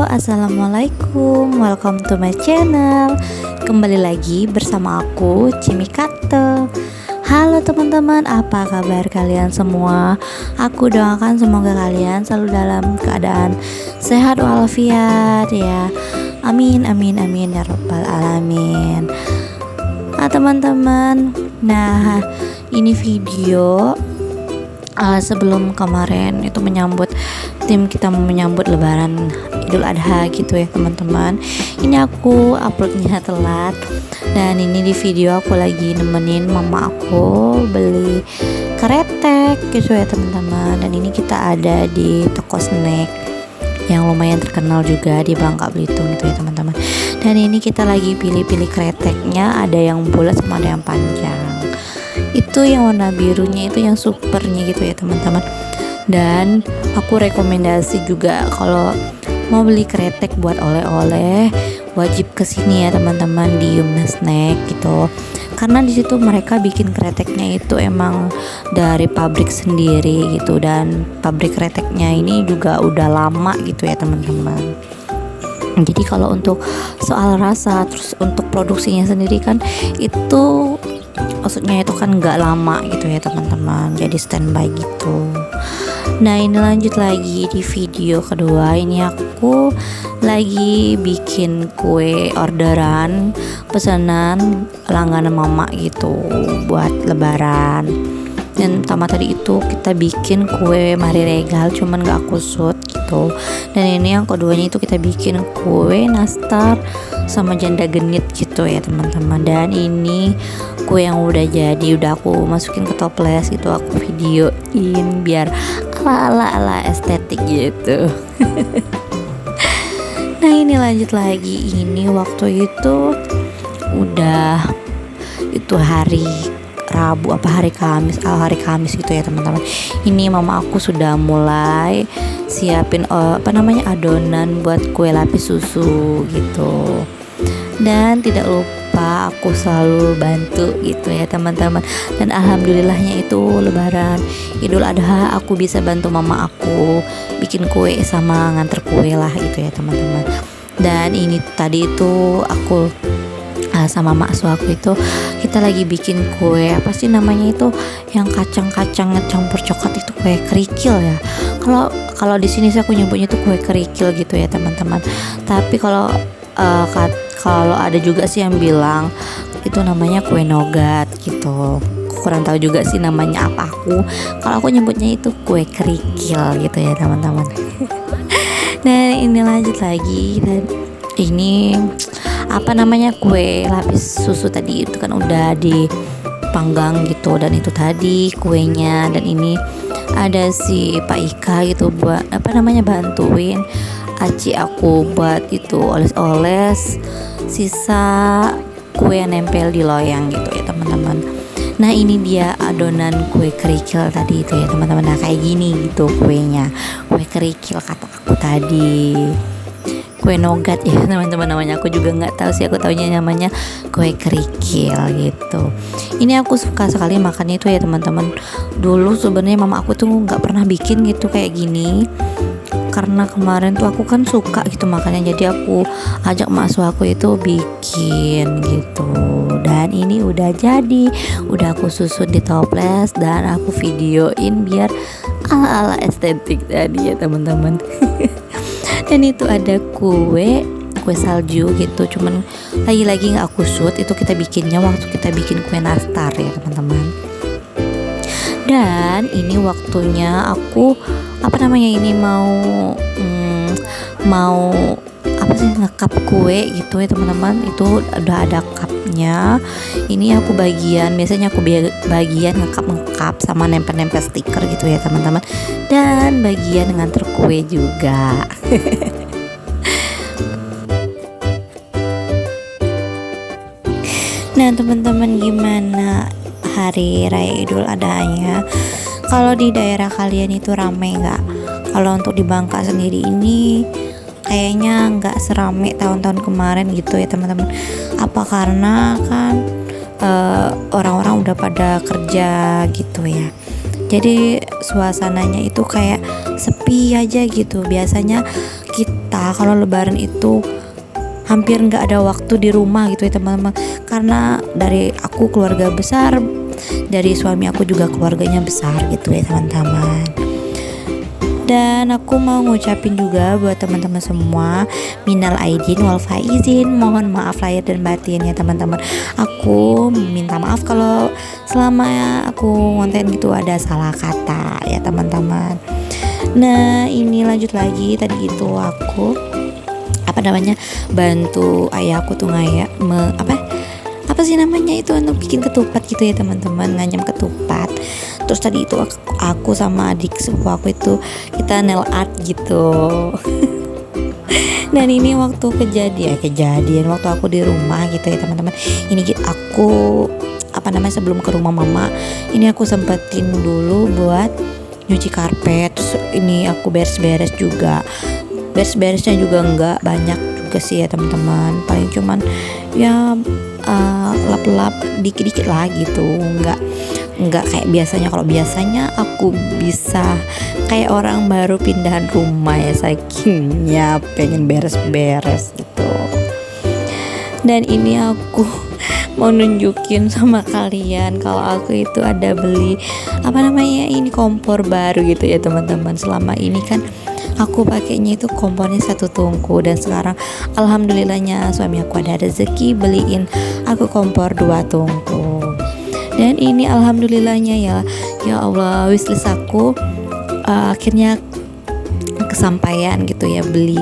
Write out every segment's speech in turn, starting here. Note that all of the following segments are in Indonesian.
assalamualaikum, welcome to my channel. Kembali lagi bersama aku, Cimi Kate. Halo teman-teman, apa kabar kalian semua? Aku doakan semoga kalian selalu dalam keadaan sehat walafiat ya. Amin, amin, amin ya rabbal alamin. Teman-teman, nah ini video sebelum kemarin itu tim kita menyambut lebaran Idul Adha gitu ya teman-teman. Ini aku uploadnya telat, dan ini di video aku lagi nemenin mama aku beli kretek gitu ya teman-teman. Dan ini kita ada di toko snack yang lumayan terkenal juga di Bangka Belitung gitu ya teman-teman. Dan ini kita lagi pilih-pilih kreteknya, ada yang bulat sama ada yang panjang. Itu yang warna birunya itu yang supernya gitu ya teman-teman. Dan aku rekomendasi juga kalau mau beli kretek buat oleh-oleh wajib kesini ya teman-teman, di Yumna Snack gitu. Karena di situ mereka bikin kreteknya itu emang dari pabrik sendiri gitu, dan pabrik kreteknya ini juga udah lama gitu ya teman-teman. Jadi kalau untuk soal rasa, terus untuk produksinya sendiri kan itu maksudnya itu kan nggak lama gitu ya teman-teman, jadi standby gitu. Nah ini lanjut lagi di video kedua. Ini aku lagi bikin kue orderan pesanan langganan mama gitu buat lebaran. Dan pertama tadi itu kita bikin kue Mari Regal, cuman gak aku shoot gitu. Dan ini yang keduanya itu kita bikin kue nastar sama janda genit gitu ya teman-teman. Dan ini kue yang udah jadi, udah aku masukin ke toples gitu, aku videoin biar ala estetik gitu. Nah ini lanjut lagi, ini waktu itu udah itu hari Rabu apa hari Kamis gitu ya teman-teman. Ini mama aku sudah mulai siapin adonan buat kue lapis susu gitu. Dan tidak lupa aku selalu bantu gitu ya teman-teman. Dan alhamdulillahnya itu lebaran Idul Adha aku bisa bantu mama aku bikin kue sama nganter kue lah gitu ya teman-teman. Dan ini tadi itu aku sama maksu aku itu kita lagi bikin kue apa sih namanya itu yang kacang-kacang campur coklat, itu kue kerikil ya. Kalau di sini aku nyebutnya itu kue kerikil gitu ya teman-teman. Tapi kalau ada juga sih yang bilang itu namanya kue nogat gitu. Kurang tahu juga sih namanya apa kalau aku nyebutnya itu kue kerikil gitu ya teman-teman. Nah ini lanjut lagi, dan ini kue lapis susu tadi itu kan udah dipanggang gitu, dan itu tadi kuenya. Dan ini ada si Pak Ika gitu buat bantuin aci aku buat itu oles-oles sisa kue yang nempel di loyang gitu ya teman-teman. Nah ini dia adonan kue kerikil tadi itu ya teman-teman. Nah kayak gini gitu kuenya, kue kerikil kata aku tadi. Kue nogat ya teman-teman namanya, aku juga nggak tahu sih, aku taunya namanya kue kerikil gitu. Ini aku suka sekali makannya itu ya teman-teman. Dulu sebenarnya mama aku tuh nggak pernah bikin gitu kayak gini, karena kemarin tuh aku kan suka gitu makannya, jadi aku ajak maksu aku itu bikin gitu. Dan ini udah jadi, udah aku susun di toples dan aku videoin biar ala estetik tadi ya teman-teman. Dan itu ada kue salju gitu, cuman lagi-lagi nggak aku shoot, itu kita bikinnya waktu kita bikin kue nastar ya teman-teman. Dan ini waktunya aku ini mau ngekap kue gitu ya teman-teman. Itu udah ada cupnya. Ini aku biasanya aku bagian ngekap sama nempel stiker gitu ya teman-teman, dan bagian nganter kue juga. Nah teman-teman, gimana hari raya Idul Adha-nya? Kalau di daerah kalian itu rame nggak? Kalau untuk di Bangka sendiri ini kayaknya nggak serame tahun-tahun kemarin gitu ya teman-teman. Apa karena kan orang-orang udah pada kerja gitu ya, jadi suasananya itu kayak sepi aja gitu. Biasanya kita kenapa kalau lebaran itu hampir nggak ada waktu di rumah gitu ya teman-teman, karena dari aku keluarga besar, dari suami aku juga keluarganya besar gitu ya teman-teman. Dan aku mau ngucapin juga buat teman-teman semua, minal aidin wal faizin, mohon maaf lahir dan batin ya teman-teman. Aku minta maaf kalau selama aku konten gitu ada salah kata ya teman-teman. Nah ini lanjut lagi, tadi itu aku bantu ayahku tuh apa sih namanya itu untuk bikin ketupat gitu ya teman-teman, nganyam ketupat. Terus tadi itu aku sama adik sepupu aku itu kita nail art gitu. Dan ini waktu kejadian waktu aku di rumah gitu ya teman-teman. Ini aku sebelum ke rumah mama, ini aku sempetin dulu buat nyuci karpet. Terus ini aku beres-beres juga. Beres-beresnya juga nggak banyak juga sih ya teman-teman, paling cuman ya lap-lap dikit-dikit lah gitu, nggak kayak biasanya. Kalau biasanya aku bisa kayak orang baru pindahan rumah ya, sakingnya pengen beres-beres gitu. Dan ini aku mau nunjukin sama kalian kalau aku itu ada beli ini kompor baru gitu ya teman-teman. Selama ini kan aku pakainya itu kompornya 1 tungku, dan sekarang alhamdulillahnya suami aku ada rezeki beliin aku kompor 2 tungku. Dan ini alhamdulillahnya ya Allah, wishlist aku akhirnya kesampaian gitu ya, beli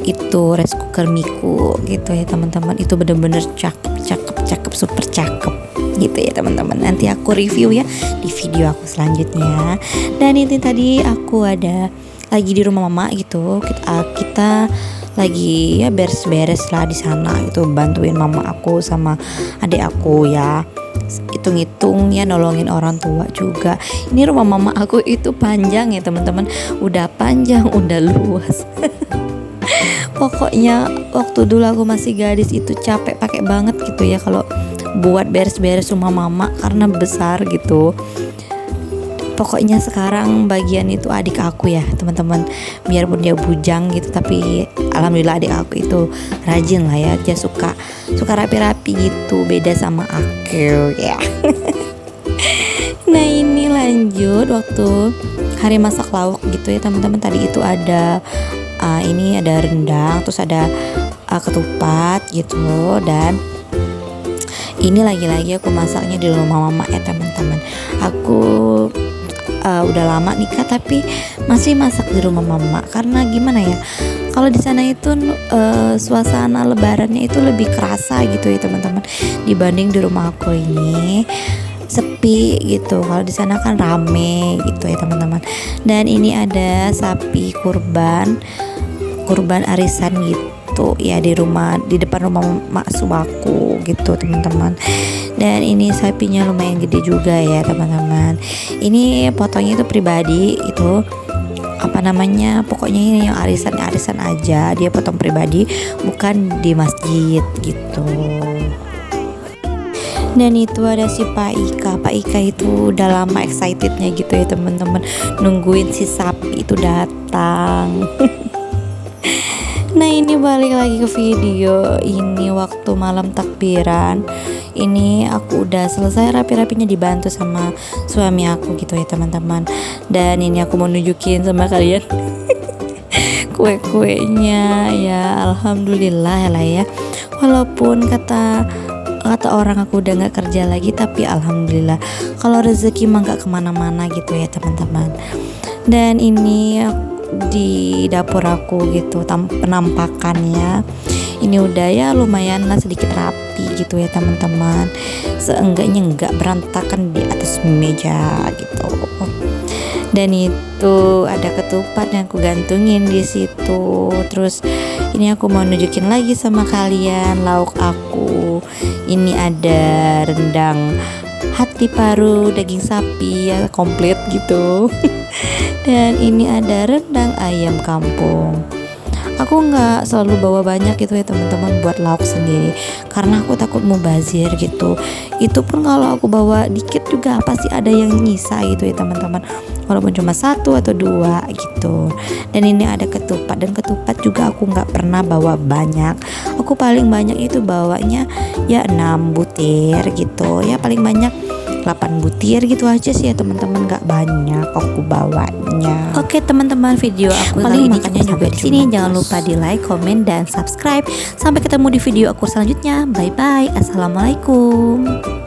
itu rice cooker Miku gitu ya teman-teman. Itu bener-bener cakep, super cakep gitu ya teman-teman. Nanti aku review ya di video aku selanjutnya. Dan ini tadi aku ada lagi di rumah mama gitu, kita lagi ya beres-beres lah di sana gitu, bantuin mama aku sama adik aku ya, hitung-hitung ya, nolongin orang tua juga. Ini rumah mama aku itu panjang ya teman-teman, udah panjang, udah luas. Pokoknya waktu dulu aku masih gadis itu capek pakai banget gitu ya kalau buat beres-beres rumah mama karena besar gitu. Pokoknya sekarang bagian itu adik aku ya teman-teman, biarpun dia bujang gitu, tapi alhamdulillah adik aku itu rajin lah ya, dia suka rapi-rapi gitu, beda sama aku ya. Nah ini lanjut waktu hari masak lauk gitu ya teman-teman. Tadi itu ada ini ada rendang, terus ada ketupat gitu. Dan ini lagi-lagi aku masaknya di rumah mama ya teman-teman. Aku udah lama nikah tapi masih masak di rumah mama, karena gimana ya, kalau di sana itu suasana lebarannya itu lebih kerasa gitu ya teman-teman, dibanding di rumah aku ini sepi gitu. Kalau di sana kan rame gitu ya teman-teman. Dan ini ada sapi kurban arisan gitu ya di depan rumah mak subaku gitu teman-teman. Dan ini sapinya lumayan gede juga ya teman-teman. Ini potongnya itu pribadi itu pokoknya ini yang arisan aja, dia potong pribadi, bukan di masjid gitu. Dan itu ada si Pak Ika itu udah lama excitednya gitu ya teman-teman, nungguin si sapi itu datang. Nah ini balik lagi ke video ini waktu malam takbiran. Ini aku udah selesai rapi-rapinya, dibantu sama suami aku gitu ya teman-teman. Dan ini aku mau nunjukin sama kalian kue-kuenya ya, alhamdulillah lah ya. Walaupun kata orang aku udah nggak kerja lagi, tapi alhamdulillah kalau rezeki mah nggak kemana-mana gitu ya teman-teman. Dan ini di dapur aku gitu penampakannya, ini udah ya lumayan lah sedikit rapi gitu ya teman-teman, seenggaknya nggak berantakan di atas meja gitu. Dan itu ada ketupat yang aku gantungin di situ. Terus ini aku mau nunjukin lagi sama kalian lauk aku. Ini ada rendang hati paru daging sapi ya, komplit gitu. Dan ini ada rendang ayam kampung. Aku nggak selalu bawa banyak gitu ya teman-teman buat lauk sendiri, karena aku takut mubazir gitu. Itu pun kalau aku bawa dikit juga pasti ada yang nyisa gitu ya teman-teman, walaupun cuma satu atau dua gitu. Dan ini ada ketupat, dan ketupat juga aku nggak pernah bawa banyak. Aku paling banyak itu bawanya ya 6 butir gitu ya, paling banyak 8 butir gitu aja sih ya teman-teman, nggak banyak aku bawanya. Oke teman-teman, video aku kali ini makanya juga di sini. Jangan lupa di like, komen, dan subscribe. Sampai ketemu di video aku selanjutnya. Bye bye. Assalamualaikum.